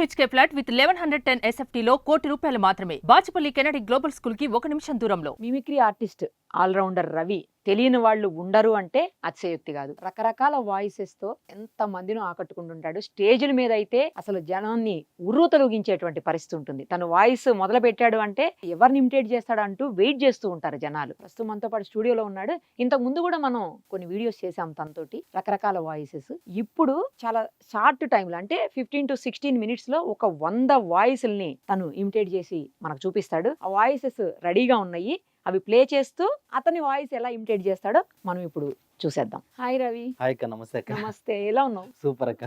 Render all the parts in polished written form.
BHK flat with 1110 SFT లో ₹1,00,00,000 మాత్రమే. Bachupally Kennedy global school కి 1 నిమిషం దూరంలో. మిమిక్రీ ఆర్టిస్ట్ ఆల్రౌండర్ రవి తెలియని వాళ్ళు ఉండరు అంటే అతిశయోక్తి కాదు. రకరకాల వాయిసెస్ తో ఎంత మందిని ఆకట్టుకుంటుంటాడు. స్టేజ్ల మీద అయితే అసలు జనాన్ని ఉర్రూతలూగించేటువంటి పరిస్థితి ఉంటుంది. తను వాయిస్ మొదలు పెట్టాడు అంటే ఎవరిని ఇమిటేట్ చేస్తాడు అంటూ వెయిట్ చేస్తూ ఉంటారు జనాలు. ప్రస్తుతం మనతో పాటు స్టూడియోలో ఉన్నాడు. ఇంతకు ముందు కూడా మనం కొన్ని వీడియోస్ చేసాం తనతోటి, రకరకాల వాయిసెస్. ఇప్పుడు చాలా షార్ట్ టైంలో అంటే 15 to 16 minutes లో ఒక 100 వాయిస్ల్ని తను ఇమిటేట్ చేసి మనకు చూపిస్తాడు. ఆ వాయిసెస్ రెడీగా ఉన్నాయి. అవి ప్లే చేస్తూ అతని వాయిస్ ఎలా ఇమిటేట్ చేస్తాడో మనం ఇప్పుడు చూసేద్దాం. హాయ్ రవి. హాయ్ అక్క, నమస్తే అక్క. నమస్తే, ఎలా ఉన్నావు? సూపర్ అక్క.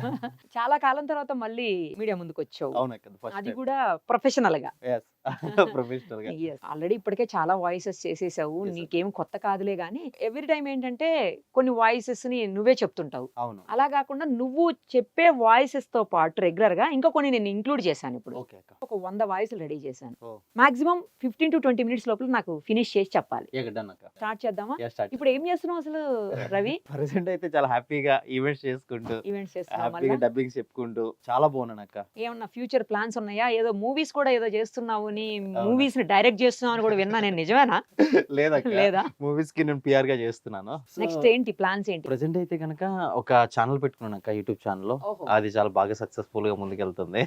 చాలా కాలం తర్వాత మళ్ళీ మీడియా ముందుకు వచ్చావు. అవునక్క, అది కూడా ప్రొఫెషనల్ గా. ప్రొఫెషనల్ గా. ఆల్రెడీ ఇప్పటికే చాలా వాయిసెస్ చేసేసావు. నీకేం కొత్త కాదులే గానీ ఎవ్రీ టైం ఏంటంటే కొన్ని వాయిసెస్ ని నువ్వే చెప్తుంటావు. అవును. అలా కాకుండా నువ్వు చెప్పే వాయిసెస్ తో పాటు రెగ్యులర్ గా ఇంకా కొన్ని నేను ఇంక్లూడ్ చేశాను. ఇప్పుడు ఓకే అక్క. ఒక 100 వాయిస్లు రెడీ చేశాను. మాక్సిమం 15 to 20 minutes లోపల నాకు ఫినిష్ చేసి చెప్పాలి. స్టార్ట్ చేద్దామా? ఇప్పుడు ఏం చేస్తున్నావు అసలు రవి? ప్రెసెంట్ అయితే చాలా హ్యాపీగా ఈవెంట్స్ చేసుకుంటూ, హ్యాపీగా డబ్బింగ్ చెప్పుకుంటూ చాలా బాగున్నాను అక్క. ఏమన్నా ఫ్యూచర్ ప్లాన్స్ ఉన్నాయా? ఏదో మూవీస్ కూడా ఏదో చేస్తున్నావు, మూవీస్ ని డైరెక్ట్ చేస్తున్నావు అని కూడా విన్నా నేను. నిజమేనా? లేదా? మూవీస్ కి నేను పిఆర్ గా చేస్తున్నాను. నెక్స్ట్ ఏంటి ప్లాన్స్? ఏంటి ప్రెసెంట్ అయితే కనుక ఒక ఛానల్ పెట్టుకున్నాను అక్క, యూట్యూబ్ ఛానల్. అది చాలా బాగా సక్సెస్ఫుల్ గా ముందుకెళ్తుంది.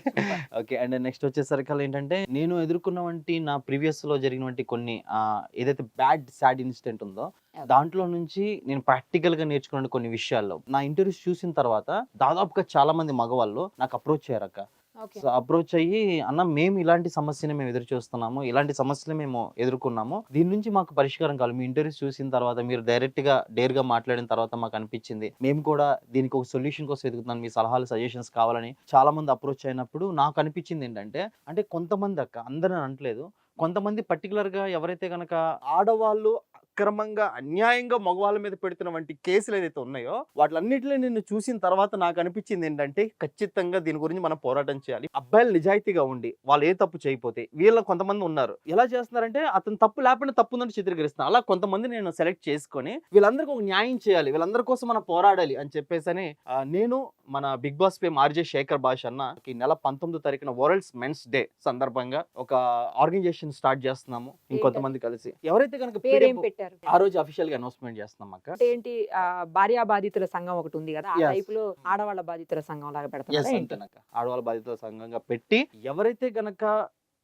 ఓకే. అండ్ నెక్స్ట్ వచ్చేసరికి ఏంటంటే నేను ఎదుర్కొన్నవంటి నా ప్రీవియస్ లో జరిగినటువంటి కొన్ని ఏదైతే బ్యాడ్ సాడ్ ఇన్సిడెంట్ ఉందో దాంట్లో నుంచి నేను ప్రాక్టికల్ గా నేర్చుకున్న కొన్ని విషయాల్లో నా ఇంటర్వ్యూస్ చూసిన తర్వాత దాదాపుగా చాలా మంది మగవాళ్ళు నాకు అప్రోచ్ అయ్యారక్క. సో అప్రోచ్ అయ్యి, అన్న మేము ఇలాంటి సమస్యని మేము ఎదురు చూస్తున్నాము, ఇలాంటి సమస్యలు మేము ఎదుర్కొన్నాము, దీని నుంచి మాకు పరిష్కారం కావాలి. మీ ఇంటర్వ్యూస్ చూసిన తర్వాత మీరు డైరెక్ట్ గా డేర్ గా మాట్లాడిన తర్వాత మాకు అనిపించింది మేము కూడా దీనికి ఒక సొల్యూషన్ కోసం ఎదుగుతున్నాం, మీ సలహాలు సజెషన్స్ కావాలని చాలా మంది అప్రోచ్ అయినప్పుడు నాకు అనిపించింది ఏంటంటే, అంటే కొంతమంది అక్క, అందరని అనట్లేదు, కొంతమంది పర్టికులర్ గా ఎవరైతే కనుక ఆడవాళ్ళు అక్రమంగా అన్యాయంగా మగవాళ్ళ మీద పెడుతున్న వంటి కేసులు ఏదైతే ఉన్నాయో వాటిలన్నిటిలో నేను చూసిన తర్వాత నాకు అనిపించింది ఏంటంటే, ఖచ్చితంగా దీని గురించి మనం పోరాటం చేయాలి. అబ్బాయిలు నిజాయితీగా ఉండి వాళ్ళు ఏ తప్పు చేయకపోతే, వీళ్ళ కొంతమంది ఉన్నారు ఎలా చేస్తున్నారంటే అతను తప్పు లేకుండా తప్పు ఉందని చిత్రీకరిస్తున్నారు. అలా కొంతమంది నేను సెలెక్ట్ చేసుకొని వీళ్ళందరికీ ఒక న్యాయం చేయాలి, వీళ్ళందరి కోసం మనం పోరాడాలి అని చెప్పేసి నేను మన Bigg Boss fame RJ Shekhar Bhasha అన్న ఈ నెల 19వ తారీఖున వరల్డ్స్ మెన్స్ డే సందర్భంగా ఒక ఆర్గనైజేషన్ స్టార్ట్ చేస్తున్నాము ఇంకొంతమంది కలిసి. ఎవరైతే కనుక ఆ రోజు అఫీషియల్ గా అనౌన్స్మెంట్ చేస్తున్నాం అక్క. ఏంటి, భార్యా బాధితుల సంఘం ఒకటి ఉంది కదా, ఆ టైప్ లో ఆడవాళ్ళ బాధితుల సంఘం లాగా పెడతారు. ఆడవాళ్ళ బాధితుల సంఘంగా పెట్టి ఎవరైతే గనక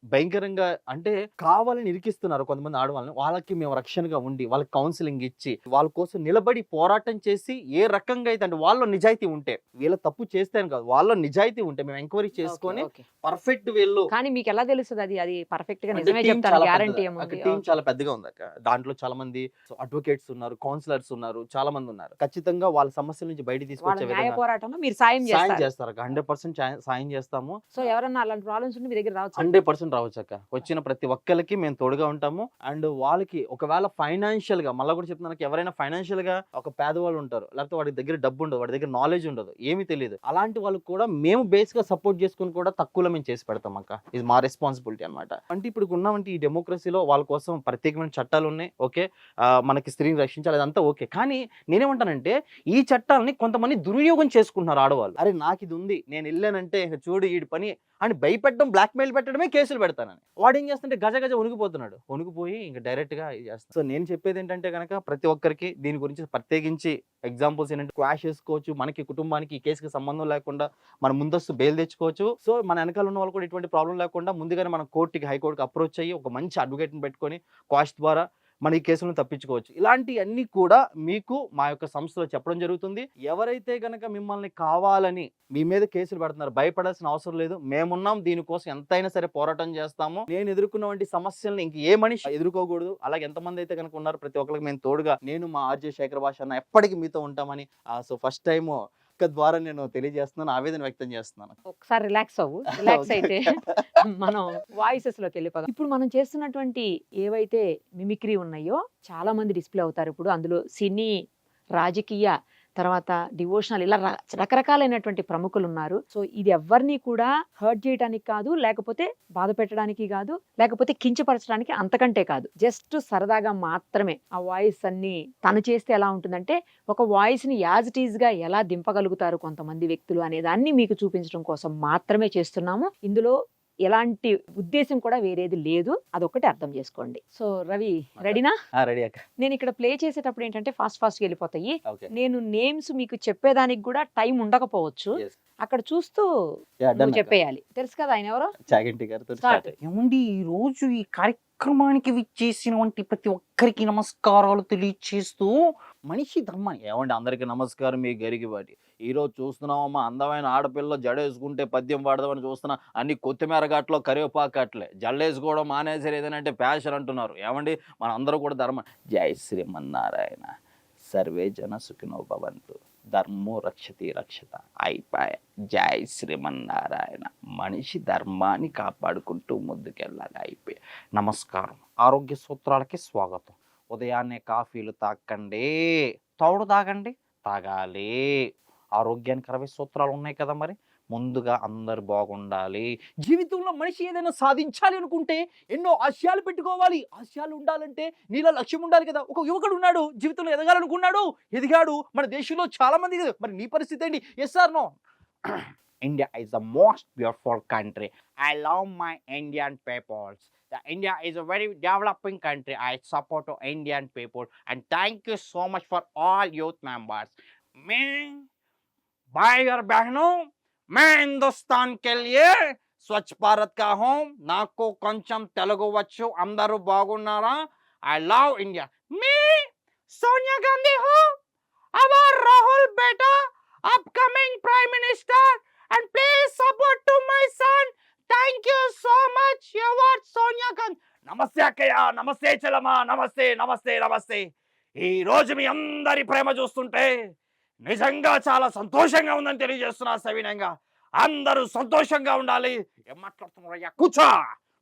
భయంకరంగా అంటే కావాలని ఇరికిస్తున్నారు కొంతమంది ఆడవాళ్ళని, వాళ్ళకి మేము రక్షణగా ఉండి వాళ్ళకి కౌన్సిలింగ్ ఇచ్చి వాళ్ళ కోసం నిలబడి పోరాటం చేసి, ఏ రకంగా అయితే అంటే వాళ్ళ నిజాయితీ ఉంటే, వీళ్ళ తప్పు చేస్తే కాదు, వాళ్ళ నిజాయితీ ఉంటే మేము ఎంక్వైరీ చేసుకొని పర్ఫెక్ట్ వీళ్ళు. కానీ మీకు ఎలా తెలుస్తుంది అది పర్ఫెక్ట్ గా నిజమే చెప్తారు? గ్యారంటీ ఏముంది? టీం చాలా పెద్దగా ఉంది అక్క. దాంట్లో చాలా మంది అడ్వకేట్స్ ఉన్నారు, కౌన్సిలర్స్ ఉన్నారు, చాలా మంది ఉన్నారు. ఖచ్చితంగా వాళ్ళ సమస్యల నుంచి బయట తీసుకొచ్చే న్యాయ పోరాటంలో మీరు సాయం చేస్తారు అక్క. 100% సాయం చేస్తాము. సో ఎవరన్నా అలాంటి ప్రాబ్లమ్స్ ఉంటే మీ దగ్గర రావచ్చు, 100% రావచ్చు అక్క. వచ్చిన ప్రతి ఒక్కరికి మేము తోడుగా ఉంటాము. అండ్ వాళ్ళకి ఒకవేళ ఫైనాన్షియల్ గా, మళ్ళీ కూడా చెప్తున్నాను, ఎవరైనా ఫైనాన్షియల్ గా ఒక పేదవాళ్ళు ఉంటారు, లేకపోతే వాడి దగ్గర డబ్బు ఉండదు, వాడి దగ్గర నాలెడ్జ్ ఉండదు, ఏమీ తెలియదు, అలాంటి వాళ్ళకి కూడా మేము బేస్ గా సపోర్ట్ చేసుకుని కూడా తక్కువలో మేము చేసి పెడతాం అక్క. ఇది మా రెస్పాన్సిబిలిటీ అనమాట. అంటే ఇప్పుడు ఉన్నామంటే ఈ డెమోక్రసీలో వాళ్ళ కోసం ప్రత్యేకమైన చట్టాలు ఉన్నాయి. ఓకే, మనకి స్త్రీని రక్షించాలి, అదంతా ఓకే. కానీ నేనేమంటానంటే ఈ చట్టాలని కొంతమంది దుర్వినియోగం చేసుకుంటున్నారు ఆడవాళ్ళు. అరే నాకు ఇది ఉంది, నేను వెళ్ళానంటే చూడు ఈ పని అని భయపెట్టడం, బ్లాక్మెయిల్ పెట్టడమే కేసులు పెడతానని. వాడు ఏం చేస్తుంటే గజ ఉనిగిపోతున్నాడు, ఉనిగిపోయి ఇంకా డైరెక్ట్ గా చేస్తాడు. సో నేను చెప్పేది ఏంటంటే కనుక ప్రతి ఒక్కరికి దీని గురించి ప్రత్యేకించి ఎగ్జాంపుల్స్ ఏంటంటే క్వాష్ చేసుకోవచ్చు, మనకి కుటుంబానికి ఈ కేసుకి సంబంధం లేకుండా మనం ముందస్తు బెయిల్ తెచ్చుకోవచ్చు. సో మన వెనకాల ఉన్న వాళ్ళు కూడా ఎటువంటి ప్రాబ్లం లేకుండా ముందుగానే మనం కోర్టుకి, హైకోర్టుకి అప్రోచ్ అయ్యి ఒక మంచి అడ్వకేట్ని పెట్టుకొని క్వాష్ ద్వారా మన ఈ కేసులను తప్పించుకోవచ్చు. ఇలాంటివన్నీ కూడా మీకు మా యొక్క సంస్థలో చెప్పడం జరుగుతుంది. ఎవరైతే గనక మిమ్మల్ని కావాలని మీ మీద కేసులు పెడుతున్నారు, భయపడాల్సిన అవసరం లేదు. మేమున్నాం, దీనికోసం ఎంతైనా సరే పోరాటం చేస్తాము. నేను ఎదుర్కొన్నటువంటి సమస్యలను ఇంక ఏ మనిషి ఎదుర్కోకూడదు. అలాగే ఎంతమంది అయితే కనుక ఉన్నారు ప్రతి ఒక్కరికి మేము తోడుగా, నేను మా ఆర్జే శేఖర్ భాష అన్న ఎప్పటికీ మీతో ఉంటామని సో ఫస్ట్ టైం ద్వారా నేను తెలియజేస్తున్నాను, ఆవేదన వ్యక్తం చేస్తున్నాను. ఒకసారి రిలాక్స్ అవ్వు. రిలాక్స్ అయితే మనం వాయిసెస్ లోకి వెళ్ళిపోదాం. ఇప్పుడు మనం చేస్తున్నటువంటి ఏవైతే మిమిక్రీ ఉన్నాయో చాలా మంది డిస్ప్లే అవుతారు ఇప్పుడు. అందులో సినీ, రాజకీయ, తర్వాత డివోషనల్, ఇలా రకరకాలైనటువంటి ప్రముఖులు ఉన్నారు. సో ఇది ఎవరిని కూడా హర్ట్ చేయడానికి కాదు, లేకపోతే బాధ పెట్టడానికి కాదు, లేకపోతే కించపరచడానికి, అంతకంటే కాదు. జస్ట్ సరదాగా మాత్రమే ఆ వాయిస్ అన్ని తను చేస్తే ఎలా ఉంటుందంటే, ఒక వాయిస్ ని యాజ్ ఇట్ ఈజ్ గా ఎలా దింపగలుగుతారు కొంతమంది వ్యక్తులు అనే దాన్ని మీకు చూపించడం కోసం మాత్రమే చేస్తున్నాము. ఇందులో ఎలాంటి ఉద్దేశం కూడా వేరేది లేదు, అదొక్కటి అర్థం చేసుకోండి. సో రవి, రెడీనా? రెడీ అక్క. నేను ఇక్కడ ప్లే చేసేటప్పుడు ఏంటంటే ఫాస్ట్ వెళ్ళిపోతాయి. ఓకే. నేను నేమ్స్ మీకు చెప్పేదానికి కూడా టైం ఉండకపోవచ్చు. Yes. అక్కడ చూస్తూ Yeah, done నువ్వు అక్క. చెప్పేయాలి. తెలుసు కదా ఆయన ఎవరో. చాగంటి గారితో Start. స్టార్ట్. ఏమండి ఈ రోజు ఈ కార్యక్రమానికి విచ్చేసినటువంటి ప్రతి ఒక్కరికి నమస్కారాలు తెలియచేస్తూ మనిషి ధర్మాన్ని ఏమండి అందరికి నమస్కారం, మీ గరికి బాటి. ఈ రోజు చూస్తున్నామమ్మా, అందమైన ఆడపిల్ల జడేసుకుంటే పద్యం పాడదామని చూస్తున్నా, అన్ని కొత్తిమీర ఘాట్లో కరివేపాకు అట్లే జల్లేసుకోవడం మానేసారు, ఏదనంటే ప్యాషన్ అంటున్నారు. ఏమండి మన అందరూ కూడా ధర్మం. జై శ్రీమన్నారాయణ, సర్వే జన సుఖినో భవంతు, ధర్మో రక్షతి రక్షత, అయిపోయా. జై శ్రీమన్నారాయణ. మనిషి ధర్మాన్ని కాపాడుకుంటూ ముందుకెళ్ళాలి, అయిపోయా. నమస్కారం. ఆరోగ్య సూత్రాలకి స్వాగతం. ఉదయాన్నే కాఫీలు తాకండి, తౌడు తాగండి, తాగాలి. ఆరోగ్యానికి 60 సూత్రాలు ఉన్నాయి కదా, మరి ముందుగా అందరు బాగుండాలి. జీవితంలో మనిషి ఏదైనా సాధించాలి అనుకుంటే ఎన్నో ఆశయాలు పెట్టుకోవాలి. ఆశయాలు ఉండాలంటే నీలో లక్ష్యం ఉండాలి కదా. ఒక యువకుడు ఉన్నాడు, జీవితంలో ఎదగాలనుకున్నాడు, ఎదిగాడు. మన దేశంలో చాలా మంది. మరి నీ పరిస్థితి ఏంటి? Yes or no? India is the most beautiful country. I love my Indian peoples. India is a very developing country. I support to Indian people and thank you so much for all youth members. मैं भाई और बहनों, मैं हिंदुस्तान के लिए स्वच्छ भारत का हूँ. నాకు కొంచెం తెలుగు వచ్చు, అందరూ బాగున్నారా? I love India. मैं सोनिया गांधी हूँ. our Rahul beta upcoming prime minister and please support to my son. Thank you so much. You are Sonia Gandhi. నమస్తే అక్కయ్య, నమస్తే చెల్లమ్మ, నమస్తే నమస్తే నమస్తే. ఈ రోజు మీ అందరి ప్రేమ చూస్తుంటే నిజంగా చాలా సంతోషంగా ఉందని తెలియజేస్తున్నా సవినంగా. అందరూ సంతోషంగా ఉండాలి. ఏం మాట్లాడుతున్నారయ్యా? కూర్చో.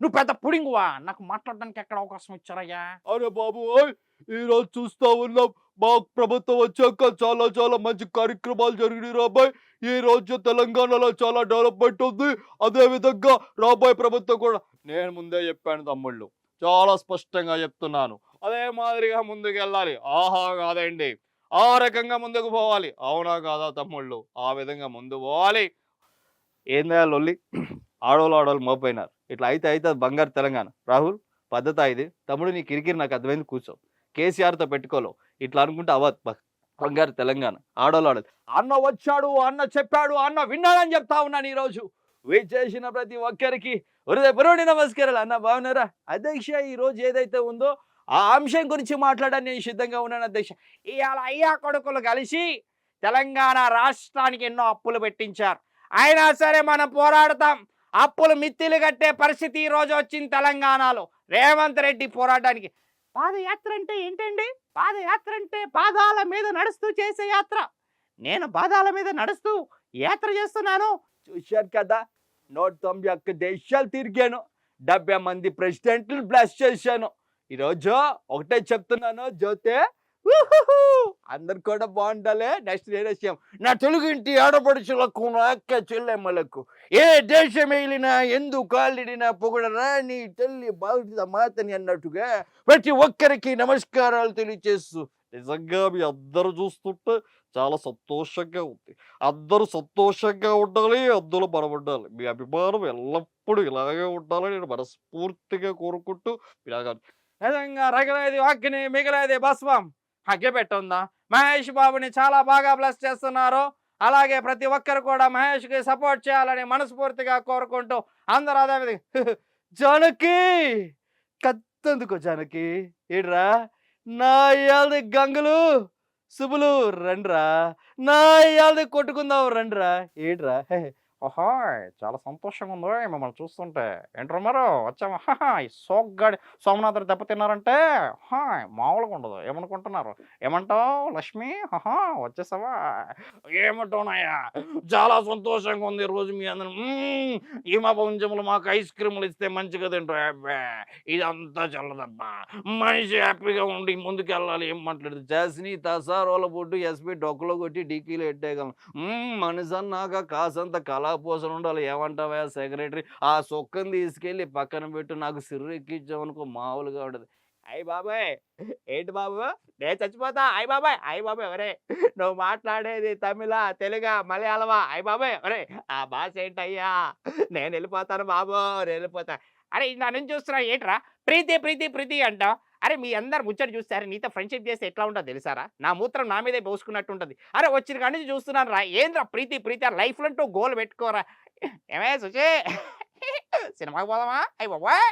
నువ్వు పెద్ద పుడింగువా, నాకు మాట్లాడడానికి ఎక్కడ అవకాశం ఇచ్చారయ్యా? అరే బాబు, ఈ రోజు చూస్తా ఉన్నాం, మా ప్రభుత్వం వచ్చాక చాలా చాలా మంచి కార్యక్రమాలు జరిగినాయి రాబాయ్. ఈ రోజు తెలంగాణలో చాలా డెవలప్మెంట్ ఉంది. అదే విధంగా రాబోయే ప్రభుత్వం కూడా, నేను ముందే చెప్పాను తమ్ముళ్ళు, చాలా స్పష్టంగా చెప్తున్నాను, అదే మాదిరిగా ముందుకు వెళ్ళాలి. ఆహా కాదండి, ఆ రకంగా ముందుకు పోవాలి. అవునా కాదా తమ్ముళ్ళు? ఆ విధంగా ముందు పోవాలి. ఏందా లొల్లి? ఆడోళ్ళు మోపోయినారు. ఇట్లా అయితే అది బంగారు తెలంగాణ. రాహుల్, పద్ధత ఇది. తమ్ముడు నీ కిరికిరి నాకు అర్థమైంది, కూర్చో. కేసీఆర్తో పెట్టుకోలేవు, ఇట్లా అనుకుంటే అవ్వదు. బంగారు తెలంగాణ. ఆడోళ్ళు అన్న వచ్చాడు, అన్న చెప్పాడు, అన్న విన్నాడని చెప్తా ఉన్నాను. ఈరోజు చేసిన ప్రతి ఒక్కరికి హృదయపూర్వక నమస్కారాలు. అన్న బాగున్నారా? అధ్యక్ష, ఈ రోజు ఏదైతే ఉందో ఆ అంశం గురించి మాట్లాడడానికి నేను సిద్ధంగా ఉన్నాను అధ్యక్ష. ఇవాళ అయ్యా కొడుకులు కలిసి తెలంగాణ రాష్ట్రానికి ఎన్నో అప్పులు పెట్టించారు. అయినా సరే మనం పోరాడతాం. అప్పులు మిత్తిలు కట్టే పరిస్థితి ఈ రోజు వచ్చింది తెలంగాణలో. రేవంత్ రెడ్డి పోరాటానికి. పాదయాత్ర అంటే ఏంటండి? పాదయాత్ర అంటే పాదాల మీద నడుస్తూ చేసే యాత్ర. నేను పాదాల మీద నడుస్తూ యాత్ర చేస్తున్నాను. చూశారు కదా, 191 దేశాలు తిరిగాను, 70 మంది ప్రెసిడెంట్లు బ్లెస్ చేశాను. ఈరోజు ఒకటే చెప్తున్నాను, జ్యోతే అందరు కూడా బాగుండాలి. నెక్స్ట్ ఏ విషయం, నా తెలుగు ఇంటి ఆడపడుచులకు, నా అక్క చెల్లెమ్మలకు, ఏ దేశం వెళ్ళినా ఎందుకు కాలిడినా పొగడరా నీ తల్లి భారత మాతని అన్నట్టుగా ప్రతి ఒక్కరికి నమస్కారాలు తెలియచేస్తూ, నిజంగా మీ అందరూ చూస్తుంటే చాలా సంతోషంగా ఉంది. అందరూ సంతోషంగా ఉండాలి, అందులో మనం ఉండాలి. మీ అభిమానం ఎల్లప్పుడూ ఇలాగే ఉండాలని నేను మనస్ఫూర్తిగా కోరుకుంటూ ఇలాగా నిజంగా రగిలేది అగ్ని, మిగిలేది భస్మం. అగ్గిపెట్టుందా? మహేష్ బాబుని చాలా బాగా బ్లెస్ చేస్తున్నారు. అలాగే ప్రతి ఒక్కరు కూడా మహేష్కి సపోర్ట్ చేయాలని మనస్ఫూర్తిగా కోరుకుంటూ అందరూ అదే విధంగా జానకి కత్తందుకో జానకి, ఏడ్రా నా ఇయాల్ది గంగులు శుభులు రండ్రా, నా ఇయాల్ది కొట్టుకుందాం రండ్రా. ఏడ్రా ఓహో! చాలా సంతోషంగా ఉందోయ్ మిమ్మల్ని చూస్తుంటే. ఏంటి రమారు వచ్చావా? ఈ సోగ్గాడి సోమనాథుడు దెబ్బతిన్నారంటే మామూలుగా ఉండదు. ఏమనుకుంటున్నారు? ఏమంటావు లక్ష్మి? వచ్చేసావా? ఏమంటావునయ్యా? చాలా సంతోషంగా ఉంది ఈరోజు మీ అందరం ఈ మా పుంజములు మాకు ఐస్ క్రీములు ఇస్తే మంచిగా తింటాం. అబ్బే! ఇదంతా చల్లదబ్బా! మనిషి హ్యాపీగా ఉండి ముందుకెళ్ళాలి. ఏం మాట్లాడదు జాస్ని తసారోల బొడ్డు ఎస్పీ డొక్కలో కొట్టి డిక్కీలో ఎట్టేయగలను. మనిషన్నాక కాసంత కళాపోసన ఉండాలి. ఏమంటావా సెక్రటరీ? ఆ సొక్కని తీసుకెళ్ళి పక్కన పెట్టు, నాకు సిర్రు ఎక్కించామనుకో మామూలుగా ఉండదు. అయ్య బాబాయ్ ఏంటి బాబు నేను చచ్చిపోతా. అయ్య బాబాయ్ ఒరే నువ్వు మాట్లాడేది తమిళ తెలుగా మలయాళమా? అయ్య బాబాయ్ ఒరే ఆ భాష ఏంటయ్యా? నేను వెళ్ళిపోతాను బాబు, నేను వెళ్ళిపోతా. అరే నా నుంచి చూస్తున్నా ఏంట్రా ప్రీతి ప్రీతి ప్రీతి అంటావు? అరే మీ అందరు ముచ్చట చూస్తారు, నీతో ఫ్రెండ్షిప్ చేస్తే ఎట్లా ఉంటుందో తెలుసారా? నా మూత్రం నా మీదే పోసుకున్నట్టు ఉంటుంది. అరే వచ్చిన కాడి నుంచి చూస్తున్నాను రా, ఏంద్రా ప్రీతి ప్రీతి లైఫ్లో అంటూ గోల్ పెట్టుకోరా. ఏమే సుచి సినిమాకి పోదామా? అయ్యి బాబాయ్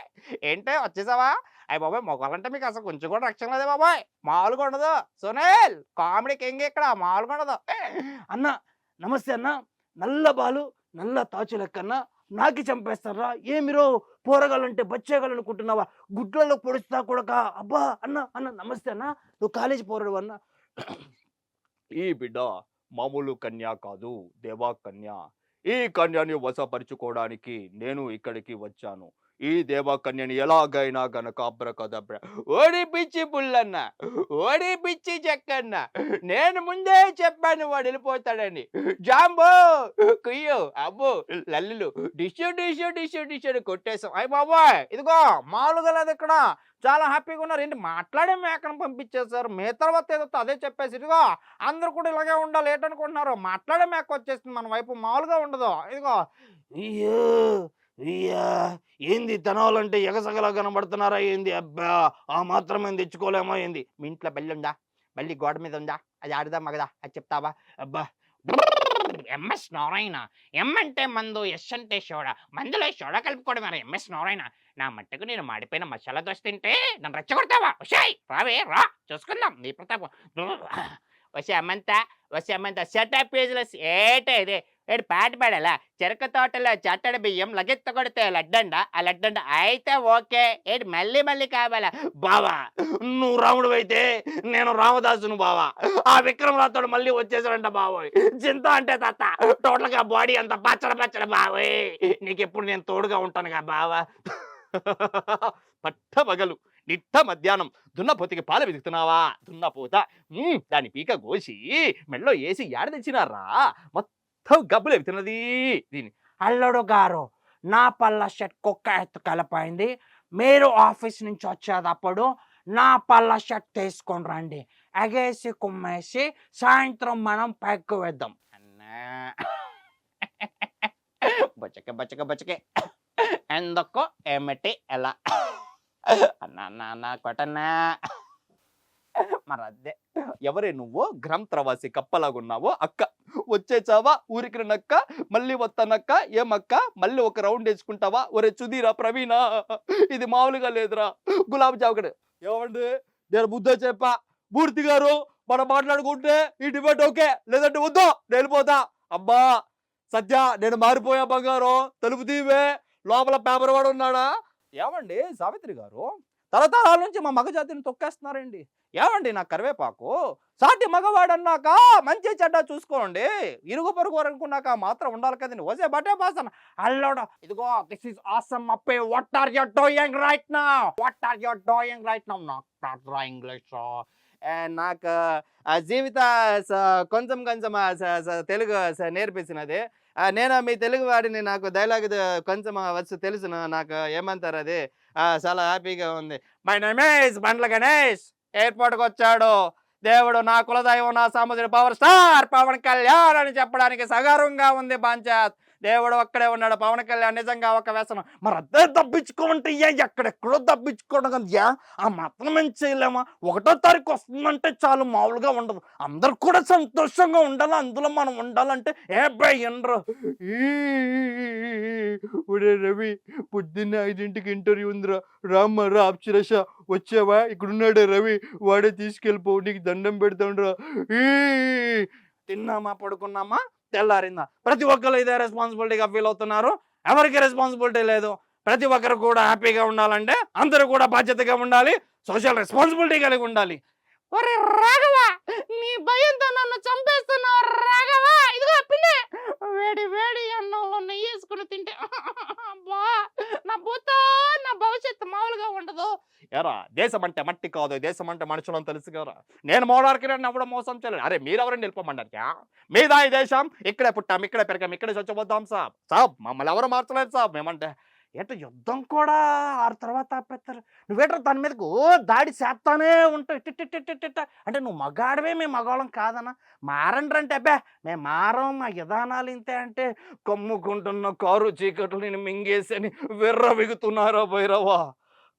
ఏంటో వచ్చేసావా? అయ్యి బాబాయ్ మొగాలంటే మీకు అసలు కొంచెం కూడా రక్షణ లేదే బాబాయ్, మామూలుగా ఉండదు. సునీల్ కామెడీ కింగ్ ఇక్కడ మామూలుగా ఉండదు. అన్న నమస్తే అన్న. నల్ల బాలు నల్ల తాచు లెక్కన్న నాకి చంపేస్తారా? ఏమిరో పోరగాలంటే బచ్చేగాలు అనుకుంటున్నావా? గుడ్లలో పొడుస్తా కూడా. అబ్బా అన్న అన్న నమస్తే అన్న. నువ్వు కాలేజీ పోరాడు అన్న. ఈ బిడ్డ మామూలు కన్య కాదు, దేవా కన్య. ఈ కన్యని వశపరుచుకోవడానికి నేను ఇక్కడికి వచ్చాను. ఈ దేవకన్యని ఎలాగైనా గనక అబ్రకదబ్ర ఓడిపిచ్చి పుల్లన్న, ఓడిపిచ్చి చెక్కన్న. నేను ముందే చెప్పాను వాడు వెళ్ళిపోతాడని. జాంబో కుయ్యో అబ్బో లల్లులు డిషు డిషు డిషు డిషు కొట్టేశాం. అయ్య బాబాయ్ ఇదిగో మామూలుగా లేదు ఇక్కడ, చాలా హ్యాపీగా ఉన్నారు. ఏంటి మాట్లాడే మేకను పంపించేశారు. మే తర్వాత ఏదో అదే చెప్పేసి ఇదిగో అందరూ కూడా ఇలాగే ఉండాలి ఏంటనుకుంటున్నారు? మాట్లాడే మేక వచ్చేస్తుంది మన వైపు, మామూలుగా ఉండదు. ఇదిగో అయ్యో అయ్యా ఏంది తనవాళ్ళంటే ఎగసగలా కనబడుతున్నారా ఏంది? అబ్బా ఆ మాత్రమే తెచ్చుకోలేమో ఏంది? మీ ఇంట్లో బెల్లి ఉందా? బెల్లి గోడ మీద ఉందా? అది ఆడదా మగదా అది చెప్తావా? అబ్బా ఎంఎస్ నారాయణ. ఎం అంటే మందు, ఎస్ అంటే సోడా. మందులో సోడా కలుపుకోవడం మరి ఎంఎస్ నారాయణ. నా మట్టుకు నేను మాడిపోయిన మసాలా దోశ తింటే నన్ను రెచ్చగొడతావా? వచ్చాయి రావే రా చూసుకుందాం నీ ప్రతాపం. వచ్చే అమ్మంతా సెటప్ పేజ్లెస్ ఏటే ఇదే ఏడు పాట పాడాలా? చెరక తోటలో చట్టడ బియ్యం లగెత్త కొడితే లడ్డండ, ఆ లడ్డండ అయితే ఓకే. ఏడు మళ్ళీ మళ్ళీ కావాలా? బావా నువ్వు రాముడు అయితే నేను రామదాసును బావా. ఆ విక్రమ్ రాతోడు మళ్ళీ వచ్చేసాడంట బావోయ్. చింత అంటే తాత టోటల్ గా బాడీ అంతా పచ్చడ పచ్చడ బావోయ్. నీకెప్పుడు నేను తోడుగా ఉంటానుగా బావా. పట్ట పగలు నిట్ట మధ్యాహ్నం దున్నపోతికి పాలు వెతుకుతున్నావా? దున్నపోత దాని పీక కోసి మెళ్ళో వేసి ఏడ తెచ్చినారా? మొత్తం గబ్బులు ఎగుతున్నది దీని. అల్లుడు గారు నా పళ్ళ షర్ట్ కుక్క ఎత్తు కలిపోయింది. మీరు ఆఫీస్ నుంచి వచ్చేటప్పుడు నా పళ్ళ షర్ట్ తీసుకొని రండి. ఎగేసి కుమ్మేసి సాయంత్రం మనం పైకి వేద్దాం. అన్నా బచ్చకే ఎందుకో ఏమిటి ఎలా అన్నా కొట్టన్నా మరి అదే ఎవరే నువ్వు గ్రమ్ త్రవాసి కప్పలాగున్నావు అక్క. వచ్చేచావా ఊరికి నక్క, మళ్ళీ వస్తానక్క. ఏమక్క మళ్ళీ ఒక రౌండ్ వేసుకుంటావా? ఒరే సుధీరా ప్రవీణ ఇది మామూలుగా లేదురా. గులాబ్ జాముగడు ఏమండి నేను బుద్ధ చెప్పా మూర్తి గారు మనం మాట్లాడుకుంటే ఈ డిబేట్ ఓకే, లేదంటే వద్దు నేను వెళ్ళిపోతా. అబ్బా సత్య నేను మారిపోయా బంగారం, తలుపు తీవే లోపల పేపర్ వాడు ఉన్నాడా? ఏమండి సావిత్రి గారు తరతరాల నుంచి మా మగజాతిని తొక్కేస్తున్నారండి. ఏమండి నా కరివేపాకు సాటి మగవాడన్నాక మంచి చెడ్డ చూసుకోండి. ఇరుగు పొరుగు అనుకున్నాక మాత్రం ఉండాలి కదండి. వసే బట్టే పాసన అల్లుడు ఇదిగో దిస్ ఇస్ ఆసమ్ అప్పే. What are you doing right now? What are you doing right now? Not English నాకు జీవిత కొంచెం కొంచెం తెలుగు నేర్పించినది. నేను మీ తెలుగు వాడిని, నాకు డైలాగ్ కొంచెం వచ్చు తెలుసు. నాకు ఏమంటారు అది చాలా హ్యాపీగా ఉంది. My name is Bandla Ganesh. ఎయిర్పోర్ట్కి వచ్చాడు దేవుడు, నా కులదైవం, నా సాముద్రి పవర్ స్టార్ పవన్ కళ్యాణ్ అని చెప్పడానికి సగర్వంగా ఉంది పంచాయత్. దేవుడు ఒక్కడే ఉన్నాడు. పవన్ కళ్యాణ్ నిజంగా ఒక వ్యసనం. మరి అదే తప్పించుకోమంటే ఎక్కడెక్కడో తప్పించుకోవడం కదా, ఆ మాత్రం ఏం చేయలేమా? 1వ తారీఖు వస్తుందంటే చాలు, మామూలుగా ఉండదు. అందరు కూడా సంతోషంగా ఉండాలి, అందులో మనం ఉండాలంటే ఏ భయండ్రు. ఒరే రవి పొద్దున్న 5ంటికి ఇంటర్వ్యూ ఉందిరా, రామ్మ రా అప్సరస వచ్చావా? ఇక్కడున్నాడే రవి, వాడే తీసుకెళ్ళిపో, నీకు దండం పెడతాండ్రా. తిన్నామా పడుకున్నామా తెల్లారిందా ప్రతి ఒక్కరు ఇదే రెస్పాన్సిబిలిటీగా ఫీల్ అవుతున్నారు. ఎవరికి రెస్పాన్సిబిలిటీ లేదు. ప్రతి ఒక్కరు కూడా హ్యాపీగా ఉండాలంటే అందరూ కూడా బాధ్యతగా ఉండాలి, సోషల్ రెస్పాన్సిబిలిటీ కలిగి ఉండాలి. ఒరే రాఘవ, నీ భయంతో నన్ను చంపేస్తున్నావు రాఘవ. ఇదిగో పిల్లే, వేడి వేడి అన్నంలో నెయ్యి వేసుకుని తింటే బా నా భూతో నా భవిష్యత్తు మామూలుగా ఉండదు. ఎరా దేశం అంటే మట్టి కాదు, దేశం అంటే మనుషులని తెలుసు కదా. నేను మోడార్కి అవ్వడం మోసం చేయలేదు. అరే మీరెవరని వెళ్ళిపోమన్నారుగా? మీదా ఈ దేశం, ఇక్కడే పుట్టాం, ఇక్కడే పెరిగాం, ఇక్కడే చచ్చిపోతాం సాబ్. సాబ్ మమ్మల్ని ఎవరు మార్చలేదు సాబ్. మేమంటే ఏంటో యుద్ధం కూడా ఆ తర్వాత ఆపేస్తారు. నువ్వేంటో దాని మీదకు దాడి చేస్తానే ఉంటావు ఇట్టిట్టిట్టిట్ట. అంటే నువ్వు మగాడివే, మేము మగవాళ్ళం కాదన్నా. మారండి అంటే అబ్బా మేము మారం, మా విధానాలు ఇంతే అంటే కమ్ముకుంటున్న కారు చీకట్లు నేను మింగేసని విర్రవిగుతున్నారా భైరవా.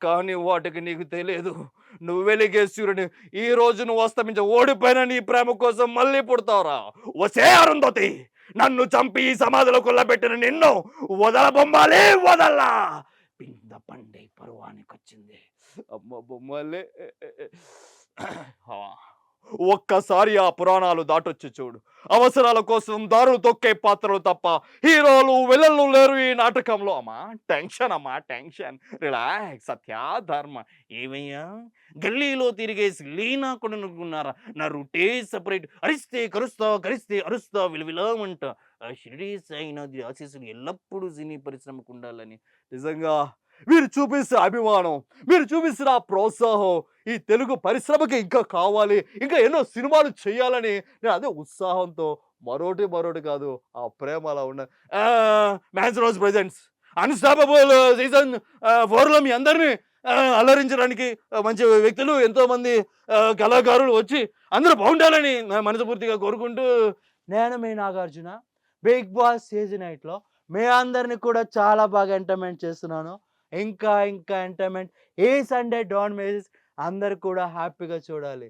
కానీ వాటికి నీకు తెలియదు, నువ్వు వెలిగే సూర్యుని ఈ రోజు నువ్వు అస్తమించ ఓడిపోయిన నీ ప్రేమ కోసం మళ్ళీ పుడతావురా. వసే అరుంధతి, నన్ను చంపి ఈ సమాధిలో కొల్లబెట్టిన నిన్ను వదల బొమ్మాలే వదల్లా. పింద పండే పరువానికి వచ్చింది అమ్మ బొమ్మలే. ఒక్కసారి ఆ పురాణాలు దాటొచ్చి చూడు. అవసరాల కోసం దారులు తొక్కే పాత్రలు తప్ప హీరోలు విలన్లు లేరు ఈ నాటకంలో. అమ్మా టెన్షన్, అమ్మా టెన్షన్, రిలాక్స్. సత్య ధర్మ ఏమయ్యా గల్లీలో తిరిగేసి లీనా కూడా అనుకున్నారా? నా రూటే సపరేట్. అరిస్తే కరుస్తా, కరిస్తే అరుస్తా, విలువిలమంట. ఆ షిరిడి సాయినాథ్ ఆశీస్సులు ఎల్లప్పుడూ సినీ పరిశ్రమకు ఉండాలని. నిజంగా మీరు చూపిస్తున్న అభిమానం, మీరు చూపిస్తున్న ప్రోత్సాహం ఈ తెలుగు పరిశ్రమకి ఇంకా కావాలి, ఇంకా ఎన్నో సినిమాలు చేయాలని నేను అదే ఉత్సాహంతో, మరోటి కాదు, ఆ ప్రేమ అలా ఉన్న మ్యాన్స్ రోజ్ ప్రెజెంట్స్ అన్స్టాపబుల్ సీజన్ 4లో మీ అందరినీ అలరించడానికి మంచి వ్యక్తులు, ఎంతోమంది కళాకారులు వచ్చి అందరూ బాగుండాలని మనస్ఫూర్తిగా కోరుకుంటూ, నేను మీ నాగార్జున బిగ్ బాస్ సీజన్ 8లో మీ అందరినీ కూడా చాలా బాగా ఎంటర్టైన్మెంట్ చేస్తున్నాను. ఇంకా entertainment A Sunday don't miss. అందరు కూడా హ్యాపీగా చూడాలి.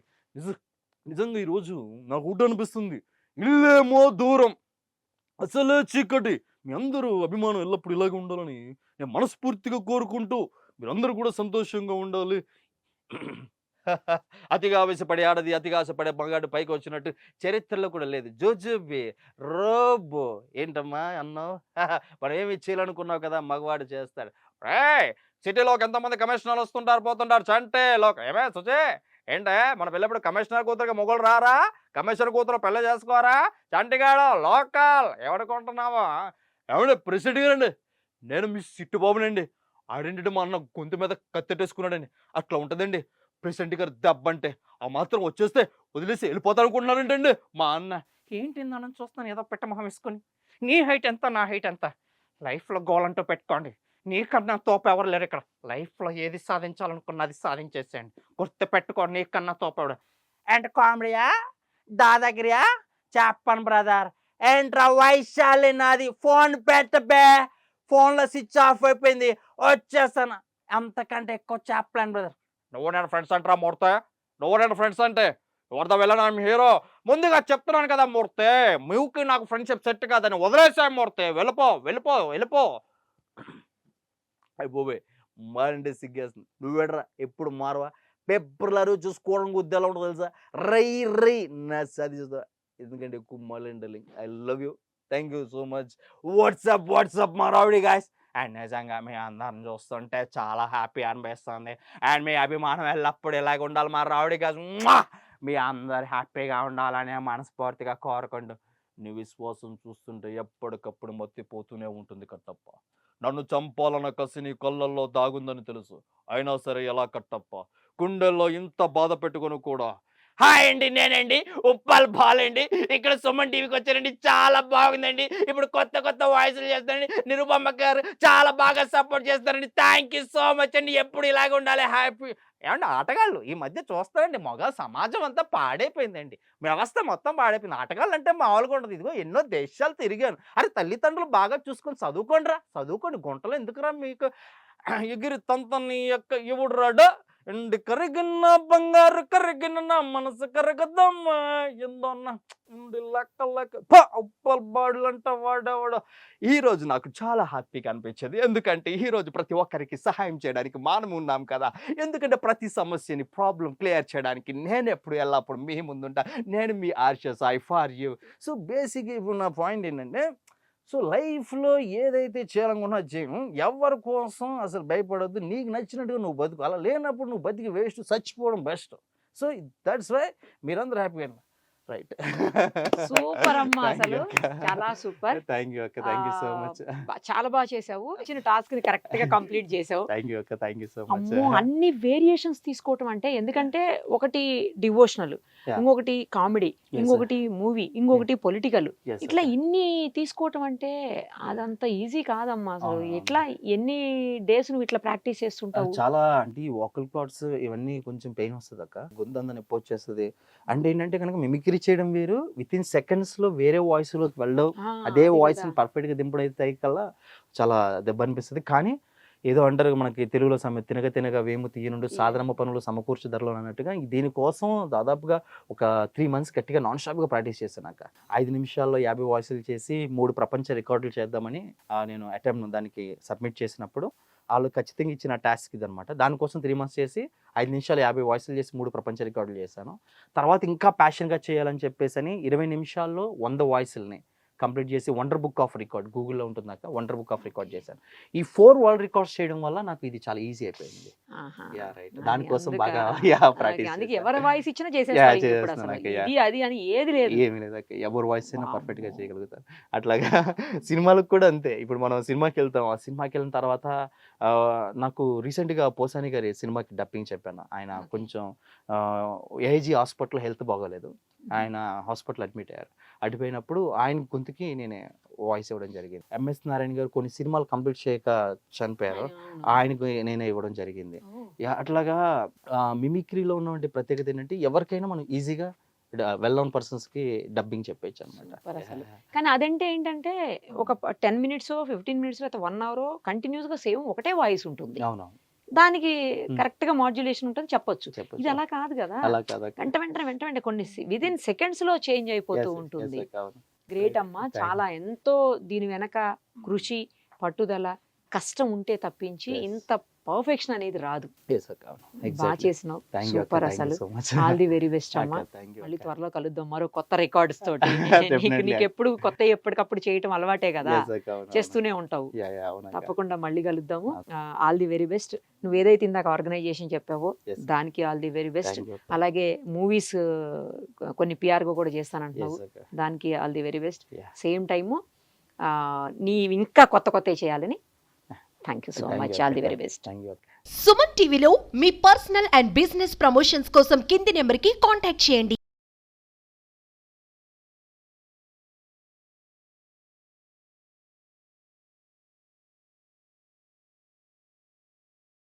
నిజంగా ఈరోజు నాకు ఒకటి అనిపిస్తుంది, ఇల్లేమో దూరం అసలే చీకటి. మీ అందరూ అభిమానం ఎల్లప్పుడు ఇలాగే ఉండాలని నేను మనస్ఫూర్తిగా కోరుకుంటూ, మీరందరూ కూడా సంతోషంగా ఉండాలి. అతిగా ఆవేశపడే ఆడది, అతిగా ఆశపడే మగాడు పైకి వచ్చినట్టు చరిత్రలో కూడా లేదు. జోజోబి రోబో ఏంటమ్మా అన్నావు? మనం ఏమి చేయాలనుకున్నావు కదా, మగవాడు చేస్తాడు. సిటీలోకి ఎంతమంది కమిషనర్లు వస్తుంటారు పోతుంటారు, చంటే లోక ఏమే సుచే ఏంటే మన పిల్లప్పుడు కమిషనర్ కూతురుగా మొగలు రారా? కమిషనర్ కూతురు పెళ్ళ చేసుకోరా? చంటిగాడు లోకల్ ఎవడుకుంటున్నావా? ఎవడు ప్రెసిడెంట్ గారండి, నేను మీ సిట్టు బాబునండి. ఆడింటి మా అన్న గొంతు మీద కత్తెట్టేసుకున్నాడండి. అట్లా ఉంటుందండి ప్రెసిడెంట్ గారు దెబ్బంటే. ఆ మాత్రం వచ్చేస్తే వదిలేసి వెళ్ళిపోతాను అనుకుంటున్నారంటండి మా అన్న. ఏంటి నన్ను చూస్తాను ఏదో పెట్ట మొహం వేసుకొని. నీ హైట్ ఎంత, నా హైట్ ఎంత? లైఫ్లో గోల్ అంటూ పెట్టుకోండి. నీకన్నా తోపు ఎవరు లేరు ఇక్కడ. లైఫ్లో ఏది సాధించాలనుకున్నది సాధించేసేయండి. గుర్తు పెట్టుకోండి, నీకన్నా తోపేవాడు. అండ్ కామెడీయా దాదాగిరియా చెప్పను బ్రదర్. ఏంట్రా వైశాలి నాది ఫోన్ పెట్టబే, ఫోన్లో స్విచ్ ఆఫ్ అయిపోయింది, వచ్చేస్తాను. అంతకంటే ఎక్కువ చెప్పలేను బ్రదర్. నువ్వు నేను ఫ్రెండ్స్ అంటారా మూర్తే? నువ్వు నేను ఫ్రెండ్స్ అంటే ఎవరితో వెళ్ళను హీరో. ముందుగా చెప్తున్నాను కదా మూర్తే, మీకి నాకు ఫ్రెండ్షిప్ సెట్ కాదని వదిలేసాయి మూర్తే. వెళ్ళిపో వెళ్ళిపో వెళ్ళిపో. అయిపోయి మారంటే సిగ్గేస్తుంది. నువ్వేడరా ఎప్పుడు మారవా? పేపర్లరు చూసుకోవడం గుద్దెలా ఉంటుంది తెలుసా? రై నా సది చూస్తా. ఎందుకంటే ఎక్కువ మాలండి. I love you, thank you so much. WhatsApp మా రావుడి గాయస్. అండ్ నిజంగా మీ అందరిని చూస్తుంటే చాలా హ్యాపీ అనిపిస్తుంది. అండ్ మీ అభిమానం ఎల్లప్పుడు ఇలాగ ఉండాలి మా రావుడి గాయస్. మీ అందరు హ్యాపీగా ఉండాలని మనస్ఫూర్తిగా కోరుకుంటూ, నీ విశ్వాసం చూస్తుంటే ఎప్పటికప్పుడు మత్తిపోతూనే ఉంటుంది కట్టప్ప. నన్ను చంపాలన్న కసి నీ కళ్ళల్లో దాగుందని తెలుసు, అయినా సరే ఎలా కట్టప్ప గుండెల్లో ఇంత బాధ పెట్టుకొని కూడా. హాయ్ అండి, నేనండి ఉప్పల్ బాలండి. ఇక్కడ సుమన్ టీవీకి వచ్చానండి, చాలా బాగుందండి. ఇప్పుడు కొత్త వాయిస్లు చేస్తానండి. నిరుపమ్మ గారు చాలా బాగా సపోర్ట్ చేస్తారండి. థ్యాంక్ యూ సో మచ్ అండి. ఎప్పుడు ఇలాగ ఉండాలి హ్యాపీ. ఏమంటే ఆటగాళ్ళు ఈ మధ్య చూస్తారండి, మగ సమాజం అంతా పాడైపోయిందండి, వ్యవస్థ మొత్తం పాడైపోయింది. ఆటగాళ్ళు అంటే మామూలుగా ఉండదు. ఇదిగో ఎన్నో దేశాలు తిరిగాను. అరే తల్లిదండ్రులు బాగా చూసుకొని చదువుకోండి రా, చదువుకోండి. గుంటలో ఎందుకురా మీకు ఎగిరి తంతని యొక్క ఇవుడు రాడు. ఎండి కరిగిన బంగారు కరిగిన నా మనసు కరగదమ్మా ఎందోన్నా ఉండి లెక్క ఉప్పల్ బాడులు అంట వాడేవాడు. ఈ రోజు నాకు చాలా హ్యాపీగా అనిపించేది, ఎందుకంటే ఈ రోజు ప్రతి ఒక్కరికి సహాయం చేయడానికి మనం ఉన్నాం కదా. ఎందుకంటే ప్రతి సమస్యని ప్రాబ్లం క్లియర్ చేయడానికి నేను ఎప్పుడు ఎల్లప్పుడు మీ ముందుంటా. నేను మీ ఆర్షస్ ఐ ఫార్ యూ. సో బేసిక్గా ఇప్పుడు నా పాయింట్ ఏంటంటే, సో లైఫ్లో ఏదైతే చేయాలనుకున్నా చేయను, ఎవరి కోసం అసలు భయపడొద్దు, నీకు నచ్చినట్టుగా నువ్వు బతుకు. అలా లేనప్పుడు నువ్వు బతికి వేస్ట్, చచ్చిపోవడం బెస్ట్. సో దట్స్ వై మీరందరూ హ్యాపీగా రైట్. సూపర్ అమ్మా, అసలు చాలా సూపర్. థ్యాంక్ యూ అక్క, థ్యాంక్ యూ సో మచ్. చాలా బాగా చేసావు, ఇచ్చిన టాస్క్ ని కరెక్ట్ గా కంప్లీట్ చేసావు. థ్యాంక్ యూ అక్క, థ్యాంక్ యూ సో మచ్. అమ్మో, అన్ని వేరియేషన్స్ తీసుకోవటం అంటే, ఎందుకంటే ఒకటి డివోషనల్, Yeah. ఇంకొకటి కామెడీ, Yes, ఇంకొకటి మూవీ, ఇంకొకటి పొలిటికల్, Yes, ఇట్లా అక్క. ఇన్ని తీసుకోవటం అంటే అదంత ఈజీ కాదమ్మా. అసలు అవును. ఎట్లా ఎన్ని డేస్ నువ్వు ఇట్లా ప్రాక్టీస్ చేస్తుంటావు? చాలా అంటే ఈ వోకల్ కార్డ్స్ ఇవన్నీ కొంచెం పెయిన్ వస్తుంది అక్క, గొంతంతా నొప్పి వచ్చేస్తుంది. అంటే ఏంటంటే కనుక మిమిక్రీ చేయడం వేరు, విత్ ఇన్ సెకండ్స్ లో వేరే వాయిస్ లోకి వెళ్ళడం, అదే వాయిస్ ని పర్ఫెక్ట్ గా దింపడైతే కల్లా చాలా దెబ్బ అనిపిస్తుంది. కానీ ఏదో అంటారు మనకి తెలుగులో తినగ తినగ వేము తీయనుండు సాధారణ పనులు సమకూర్చు ధరలో అన్నట్టుగా, దీనికోసం దాదాపుగా ఒక 3 months గట్టిగా నాన్ స్టాప్ గా ప్రాక్టీస్ చేశాను అక్క. 5 నిమిషాల్లో 50 వాయిస్లు చేసి 3 ప్రపంచ రికార్డులు చేద్దామని నేను అటెంప్ట్ దానికి సబ్మిట్ చేసినప్పుడు వాళ్ళు ఖచ్చితంగా ఇచ్చిన టాస్క్ ఇది అనమాట. దానికోసం 3 months చేసి 5 నిమిషాలు 50 వాయిస్లు చేసి 3 ప్రపంచ రికార్డులు చేశాను. తర్వాత ఇంకా ప్యాషన్గా చేయాలని చెప్పేసి 20 నిమిషాల్లో 100 వాయిస్లని కంప్లీట్ చేసి వండర్ బుక్ ఆఫ్ రికార్డ్ గూగుల్లో ఉంటుందాక వండర్ బుక్ ఆఫ్ రికార్డ్ చేశాను. ఈ 4 వరల్డ్ రికార్డ్స్ చేయడం వల్ల నాకు ఇది చాలా ఈజీ అయిపోయింది. దానికోసం బాగా ప్రాక్టీస్ అందుకే ఎవరి వాయిస్ ఇచ్చినా చేసేస్తారు ఇప్పుడు అసలు. చేస్తున్నాను అక్క. ఇది అది అని ఏది లేదు. ఏమి లేదు అక్క, ఎవరి వాయిస్ అయినా పర్ఫెక్ట్ గా చేయగలుగుతారు. అట్లాగా సినిమాలకు కూడా అంతే. ఇప్పుడు మనం సినిమాకి వెళ్తాం, ఆ సినిమాకి వెళ్ళిన తర్వాత నాకు రీసెంట్ గా పోసాని గారి సినిమాకి డబ్బింగ్ చెప్పాను. ఆయన కొంచెం ఏజీ హాస్పిటల్ హెల్త్ బాగోలేదు, ఆయన హాస్పిటల్ అడ్మిట్ అయ్యారు. అడిపోయినప్పుడు ఆయన గొంతుకి నేనే వాయిస్ ఇవ్వడం జరిగింది. ఎంఎస్ నారాయణ గారు కొన్ని సినిమాలు కంప్లీట్ చేయక చనిపోయారు, ఆయనకు నేనే ఇవ్వడం జరిగింది. అట్లాగా మిమిక్రీలో ఉన్నటువంటి ప్రత్యేకత ఏంటంటే ఎవరికైనా మనం ఈజీగా వెల్ నోన్ పర్సన్స్ కి డబ్బింగ్ చెప్పచ్చు అనమాట. కానీ అదంటే ఏంటంటే ఒక 10 minutes 15 minutes లేకపోతే 1 hour కంటిన్యూస్ గా సేమ్ ఒకటే వాయిస్ ఉంటుంది, అవునవును, దానికి కరెక్ట్ గా మాడ్యులేషన్ ఉంటుంది చెప్పొచ్చు. ఇది చెప్పచ్చు. అలా కాదు కదా, అలా కాదు అక్క. వెంట కొన్ని విదిన్ సెకండ్స్ లో చేంజ్ అయిపోతూ Yes, ఉంటుంది. yes అక్క, అవును. గ్రేట్ అమ్మా, Thank you. చాలా ఎంతో దీని వెనక కృషి, పట్టుదల, కష్టం ఉంటే తప్పించి Yes. ఇంత పర్ఫెక్షన్ అనేది రాదు. Yes అక్క, అవును. బాగా Exactly. చేసినావు, Thank you అక్క, సూపర్. thank you అసలు so much. All the very best అమ్మా. అక్క, thank you మళ్ళీ అక్క. త్వరలో కలుద్దాం మరో కొత్త రికార్డ్స్ తోటి. Definitely. నీకు ఎప్పుడు కొత్త ఎప్పటికప్పుడు చేయటం అలవాటే కదా, Yes అక్క, అవును, చేస్తూనే ఉంటావు. అవును. Yeah, yeah, అవును అక్క. తప్పకుండా మళ్ళీ కలుద్దాము. Okay. All the very best. నువ్వు ఏదైతే ఇందాక ఆర్గనైజేషన్ చెప్పావో Yes. దానికి all the very best. Thank you అక్క. అలాగే మూవీస్ కొన్ని పిఆర్ కూడా చేస్తానంటున్నావు, Yes అక్క. దానికి all the very best. Yeah. Same time నీ ఇంకా కొత్త చేయాలని. Thank you so Thank you much, అక్క. All the very best. Thank you అక్క. సుమన్ టీవీలో మీ పర్సనల్ అండ్ బిజినెస్ ప్రమోషన్స్ కోసం కింది నెంబర్కి కాంటాక్ట్ చేయండి.